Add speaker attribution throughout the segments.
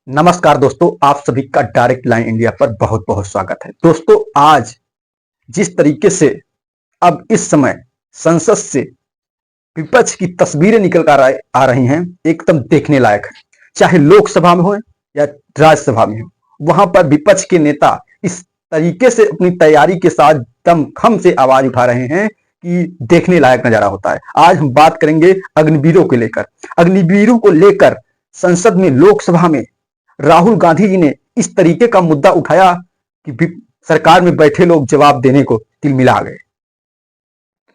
Speaker 1: नमस्कार दोस्तों, आप सभी का डायरेक्ट लाइन इंडिया पर बहुत बहुत स्वागत है। दोस्तों, आज जिस तरीके से अब इस समय संसद से विपक्ष की तस्वीरें निकल कर आ रही हैं, एकदम देखने लायक है। चाहे लोकसभा में हो या राज्यसभा में हो, वहां पर विपक्ष के नेता इस तरीके से अपनी तैयारी के साथ दमखम से आवाज उठा रहे हैं कि देखने लायक नजारा होता है। आज हम बात करेंगे अग्निवीरों को लेकर। अग्निवीरों को लेकर संसद में, लोकसभा में राहुल गांधी जी ने इस तरीके का मुद्दा उठाया कि सरकार में बैठे लोग जवाब देने को तिलमिला गए।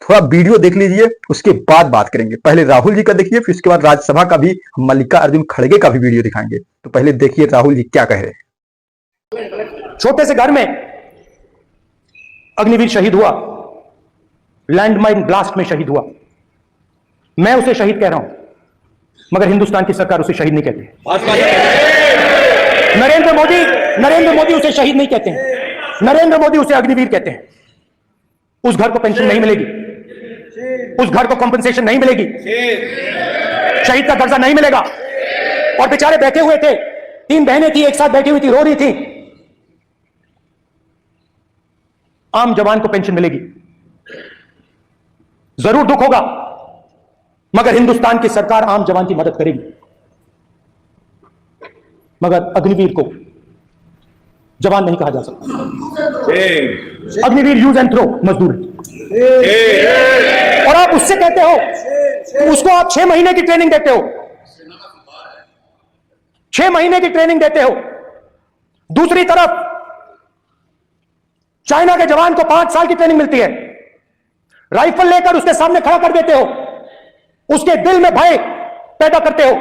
Speaker 1: थोड़ा वीडियो देख लीजिए, उसके बाद बात करेंगे। पहले राहुल जी का देखिए, फिर उसके बाद राज्यसभा का भी, हम मल्लिकार्जुन खड़गे का भी वीडियो दिखाएंगे। तो पहले देखिए राहुल जी क्या कह रहे हैं।
Speaker 2: छोटे से घर में अग्निवीर शहीद हुआ, लैंडमाइन ब्लास्ट में शहीद हुआ। मैं उसे शहीद कह रहा हूं, मगर हिंदुस्तान की सरकार उसे शहीद नहीं कहती। नरेंद्र मोदी उसे शहीद नहीं कहते हैं। नरेंद्र मोदी उसे अग्निवीर कहते हैं। उस घर को पेंशन नहीं मिलेगी, उस घर को कॉम्पेंसेशन नहीं मिलेगी, शहीद का दर्जा नहीं मिलेगा। और बेचारे बैठे हुए थे, 3 बहनें थी, एक साथ बैठी हुई थी, रो रही थी। आम जवान को पेंशन मिलेगी, जरूर दुख होगा, मगर हिंदुस्तान की सरकार आम जवान की मदद करेगी। मगर अग्निवीर को जवान नहीं कहा जा सकता। अग्निवीर यूज एंड थ्रो मजदूर है। और आप उससे कहते हो, उसको आप 6 महीने की ट्रेनिंग देते हो, 6 महीने की ट्रेनिंग देते हो। दूसरी तरफ चाइना के जवान को 5 साल की ट्रेनिंग मिलती है। राइफल लेकर उसके सामने खड़ा कर देते हो, उसके दिल में भय पैदा करते हो।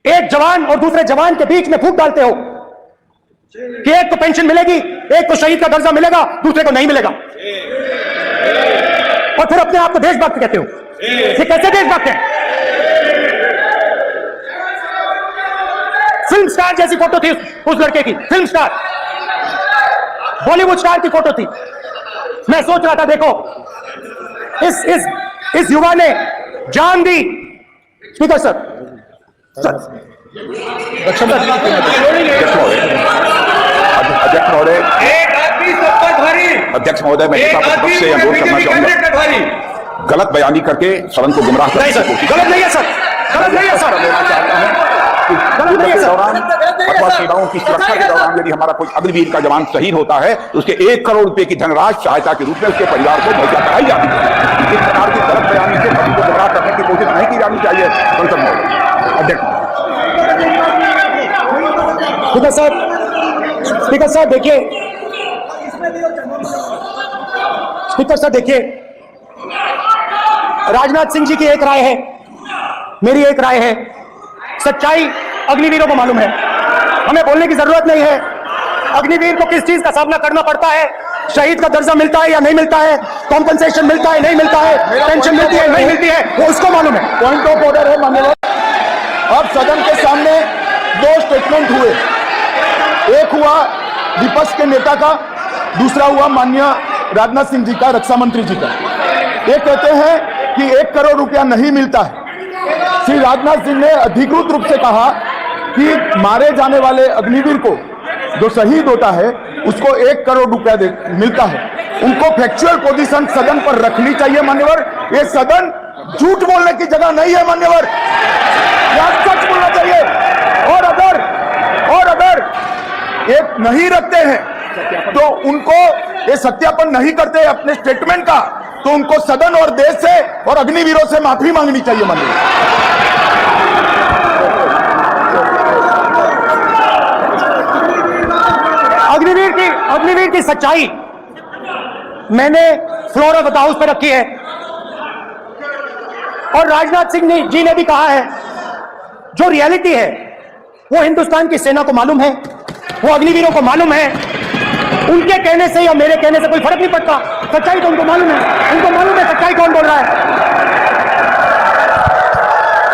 Speaker 2: एक जवान और दूसरे जवान के बीच में फूट डालते हो कि एक को पेंशन मिलेगी, एक को शहीद का दर्जा मिलेगा, दूसरे को नहीं मिलेगा। और फिर अपने आप को देशभक्त कहते हो। ये कैसे देशभक्त है? फिल्म स्टार जैसी फोटो थी उस लड़के की, फिल्म स्टार, बॉलीवुड स्टार की फोटो थी। मैं सोच रहा था, देखो इस युवा ने जान दी। स्पीकर सर,
Speaker 3: अध्यक्ष महोदय, मैं से अनुरोध करना चाहूंगा, गलत बयानी करके सदन को गुमराह करने की कोशिश।
Speaker 2: गलत नहीं है सर, गलत नहीं है सर,
Speaker 3: दौरान अथवा सेवाओं की सुरक्षा के दौरान यदि हमारा कोई अग्निवीर का जवान शहीद होता है तो उसके 1 करोड़ रुपए की धनराशि सहायता के रूप में उसके परिवार को मुहैया कराई जाती है। इस प्रकार की गलत बयानी से सभी को गुमराह करने की कोशिश नहीं की जानी चाहिए। संसद में अध्यक्ष।
Speaker 2: स्पीकर साहब देखिए, स्पीकर साहब देखिए, राजनाथ सिंह जी की एक राय है, मेरी एक राय है। सच्चाई अग्निवीरों को मालूम है, हमें बोलने की जरूरत नहीं है। अग्निवीर को किस चीज का सामना करना पड़ता है, शहीद का दर्जा मिलता है या नहीं मिलता है, कॉम्पेंसेशन मिलता है नहीं मिलता है, पेंशन मिलती है नहीं मिलती है, वो उसको मालूम है।
Speaker 4: पॉइंट ऑफ ऑर्डर है माननीय। अब सदन के सामने 2 स्टेटमेंट हुए, एक हुआ विपक्ष के नेता का, दूसरा हुआ माननीय राजनाथ सिंह जी का, रक्षा मंत्री जी का। ये कहते हैं कि 1 करोड़ रुपया नहीं मिलता है। श्री राजनाथ सिंह ने अधिकृत रूप से कहा कि मारे जाने वाले अग्निवीर को, जो शहीद होता है, उसको 1 करोड़ रुपया मिलता है। उनको फैक्चुअल पोजीशन सदन पर रखनी चाहिए मान्यवर। ये सदन झूठ बोलने की जगह नहीं है मान्यवर, सच बोलना चाहिए। और अगर ये नहीं रखते हैं तो उनको, ये सत्यापन नहीं करते अपने स्टेटमेंट का, तो उनको सदन और देश से और अग्निवीरों से माफी मांगनी चाहिए माननीय।
Speaker 2: अग्निवीर की सच्चाई मैंने फ्लोर ऑफ द हाउस पर रखी है, और राजनाथ सिंह जी ने भी कहा है। जो रियलिटी है वो हिंदुस्तान की सेना को मालूम है, वो अग्निवीरों को मालूम है। उनके कहने से या मेरे कहने से कोई फर्क नहीं पड़ता, सच्चाई तो उनको मालूम है। उनको मालूम है सच्चाई कौन बोल रहा है।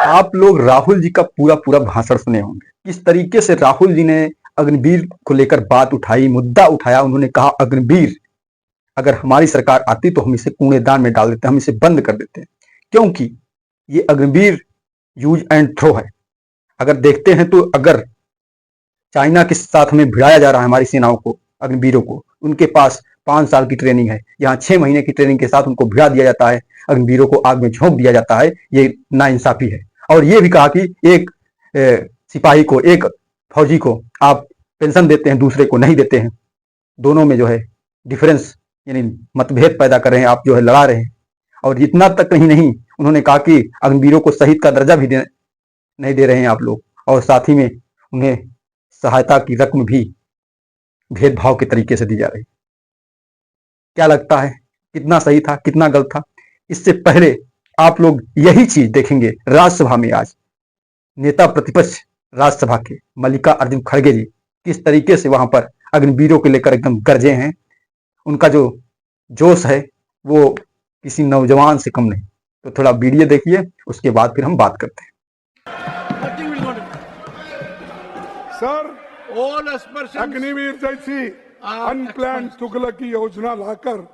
Speaker 1: आप लोग राहुल जी का पूरा भाषण सुने होंगे, किस तरीके से राहुल जी ने अग्निवीर को लेकर बात उठाई, मुद्दा उठाया। उन्होंने कहा अग्निवीर अगर हमारी सरकार आती तो हम इसे कूड़ेदान में डाल देते, हम इसे बंद कर देते, क्योंकि ये अग्निवीर यूज एंड थ्रो है। अगर देखते हैं तो अगर चाइना के साथ में भिड़ाया जा रहा है हमारी सेनाओं को, अग्निवीरों को, उनके पास 5 साल की ट्रेनिंग है, यहाँ 6 महीने की ट्रेनिंग के साथ उनको भिड़ा दिया जाता है, अग्निवीरों को आग में झोंक दिया जाता है। ये नाइंसाफी है। और ये भी कहा कि एक सिपाही को, एक फौजी को आप पेंशन देते हैं, दूसरे को नहीं देते हैं, दोनों में जो है डिफरेंस यानी मतभेद पैदा कर रहे हैं, आप जो है लड़ा रहे हैं। और इतना तक नहीं, उन्होंने कहा कि अग्निवीरों को शहीद का दर्जा भी नहीं दे रहे हैं आप लोग, और साथ ही में उन्हें सहायता की रकम भी भेदभाव के तरीके से दी जा रही। क्या लगता है कितना सही था, कितना गलत था? इससे पहले आप लोग यही चीज देखेंगे राज्यसभा में आज नेता प्रतिपक्ष राज्यसभा के मल्लिकार्जुन खड़गे जी किस तरीके से वहां पर अग्निवीरों के लेकर एकदम गरजे हैं। उनका जो जोश है वो किसी नौजवान से कम नहीं। तो थोड़ा वीडियो देखिए, उसके बाद फिर हम बात करते हैं।
Speaker 5: सर, अग्निवीर जैसी अनप्लान तुगलकी योजना लाकर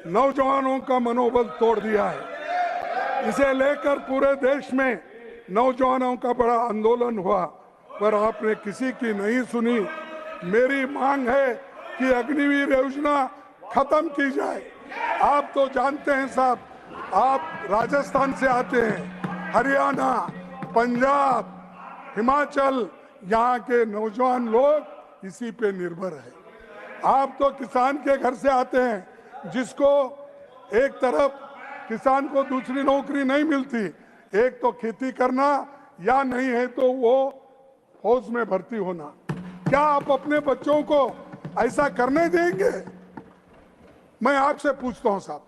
Speaker 5: नौजवानों का मनोबल तोड़ दिया है। इसे लेकर पूरे देश में नौजवानों का बड़ा आंदोलन हुआ, पर आपने किसी की नहीं सुनी। मेरी मांग है कि अग्निवीर योजना खत्म की जाए। आप तो जानते हैं साहब, आप राजस्थान से आते हैं, हरियाणा, पंजाब, हिमाचल, यहाँ के नौजवान लोग इसी पे निर्भर है। आप तो किसान के घर से आते हैं, जिसको एक तरफ किसान को दूसरी नौकरी नहीं मिलती, एक तो खेती करना या नहीं है तो वो फौज में भर्ती होना। क्या आप अपने बच्चों को ऐसा करने देंगे? मैं आपसे पूछता हूं साहब,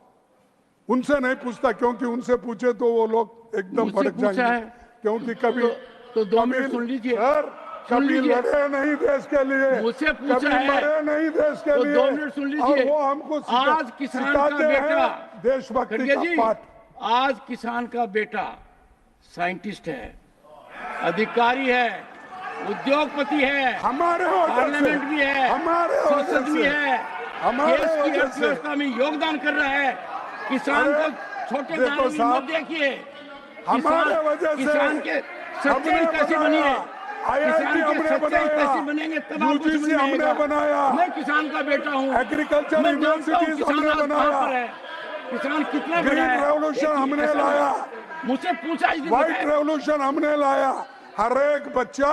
Speaker 5: उनसे नहीं पूछता, क्योंकि उनसे पूछे तो वो लोग एकदम भड़क जाएंगे। क्योंकि कभी
Speaker 6: तो 2 मिनट सुन लीजिए
Speaker 5: सर, कभी लड़े नहीं देश के लिए,
Speaker 6: मुझसे पूछा
Speaker 5: कभी
Speaker 6: है,
Speaker 5: मरे नहीं देश के
Speaker 6: तो
Speaker 5: लिए।
Speaker 6: 2 मिनट सुन लीजिए।
Speaker 5: और वो हमको
Speaker 6: आज किसान का बेटा
Speaker 5: देशभक्ति
Speaker 6: खड़गे
Speaker 5: का
Speaker 6: जी,
Speaker 5: पाठ।
Speaker 6: आज किसान का बेटा साइंटिस्ट है, अधिकारी है, उद्योगपति है,
Speaker 5: हमारे
Speaker 6: पार्लियामेंट भी है,
Speaker 5: हमारे
Speaker 6: संसद भी है,
Speaker 5: हमारे
Speaker 6: देश की
Speaker 5: वजह से।
Speaker 6: अर्थव्यवस्था में योगदान कर रहा है। किसान को छोटे
Speaker 5: देखो
Speaker 6: दायरे में
Speaker 5: साहब,
Speaker 6: मत देखिए।
Speaker 5: हमारे वजह से
Speaker 6: किसान के सच्चाई कैसे बनी है, किसान के
Speaker 5: हमने
Speaker 6: सच्चाई कैसे
Speaker 5: बनाया,
Speaker 6: बनेंगे तब आपको समझ
Speaker 5: UGC
Speaker 6: में
Speaker 5: हमने
Speaker 6: आएगा।
Speaker 5: बनाया,
Speaker 6: मैं किसान का बेटा हूँ,
Speaker 5: एग्रीकल्चर
Speaker 6: मैं जानता हूँ
Speaker 5: यूनिवर्सिटीज
Speaker 6: किसान
Speaker 5: हमने
Speaker 6: आज कहाँ
Speaker 5: बनाया,
Speaker 6: पर है, किसान कितना बड़ा
Speaker 5: ग्रीन
Speaker 6: है।
Speaker 5: रेवोल्यूशन हमने लाया,
Speaker 6: मुझसे पूछा इस दिन
Speaker 5: व्हाइट
Speaker 6: बताया।
Speaker 5: रेवोल्यूशन हमने लाया। हर एक बच्चा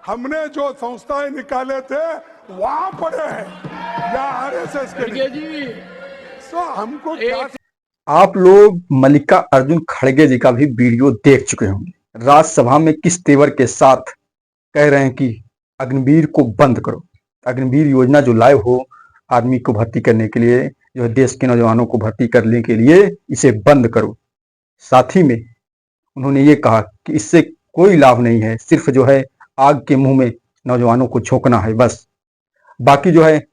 Speaker 5: हमने जो संस्थाएं निकाले थे वहां पड़े हैं या RSS के लिए।
Speaker 6: जी
Speaker 5: तो हमको क्या
Speaker 1: आप लोग मल्लिकार्जुन खड़गे जी का भी वीडियो देख चुके होंगे। राज्यसभा में किस तेवर के साथ कह रहे हैं कि अग्निवीर को बंद करो, अग्निवीर योजना जो लाए हो आर्मी को भर्ती करने के लिए, जो है देश के नौजवानों को भर्ती करने के लिए, इसे बंद करो। साथ ही में उन्होंने ये कहा कि इससे कोई लाभ नहीं है, सिर्फ जो है आग के मुंह में नौजवानों को झोंकना है बस। बाकी जो है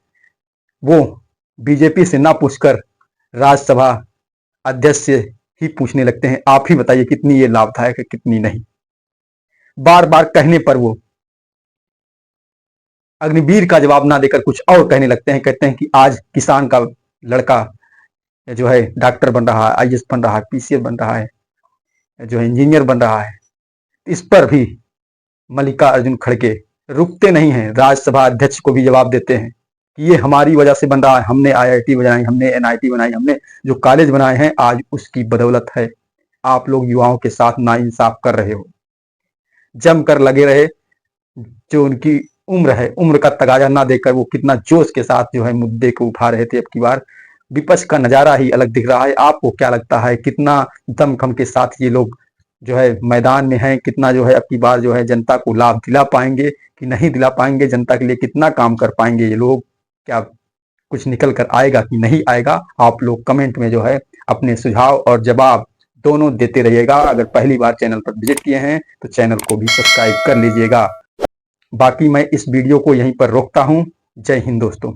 Speaker 1: वो बीजेपी से ना पूछकर राज्यसभा अध्यक्ष से ही पूछने लगते हैं। आप ही बताइए कितनी ये लाभदायक है, कितनी नहीं। बार बार कहने पर वो अग्निवीर का जवाब ना देकर कुछ और कहने लगते हैं। कहते हैं कि आज किसान का लड़का जो है डॉक्टर बन रहा है, IAS बन रहा है, PCS बन रहा है, जो है इंजीनियर बन रहा है। इस पर भी मल्लिकार्जुन खड़गे रुकते नहीं हैं, राज्यसभा अध्यक्ष को भी जवाब देते हैं कि ये हमारी वजह से बन रहा है, हमने IIT बनाई, हमने NIT बनाई, हमने जो कॉलेज बनाए हैं आज उसकी बदौलत है। आप लोग युवाओं के साथ नाइंसाफ कर रहे हो, जम कर लगे रहे। जो उनकी उम्र है, उम्र का तगाजा ना देकर वो कितना जोश के साथ जो है मुद्दे को उठा रहे थे। अब की बार विपक्ष का नजारा ही अलग दिख रहा है। आपको क्या लगता है कितना दमखम के साथ ये लोग जो है मैदान में हैं, कितना जो है अब की बार जो है जनता को लाभ दिला पाएंगे कि नहीं दिला पाएंगे, जनता के लिए कितना काम कर पाएंगे ये लोग, क्या कुछ निकल कर आएगा कि नहीं आएगा? आप लोग कमेंट में जो है अपने सुझाव और जवाब दोनों देते रहिएगा। अगर पहली बार चैनल पर विजिट किए हैं तो चैनल को भी सब्सक्राइब कर लीजिएगा। बाकी मैं इस वीडियो को यहीं पर रोकता हूं। जय हिंद दोस्तों।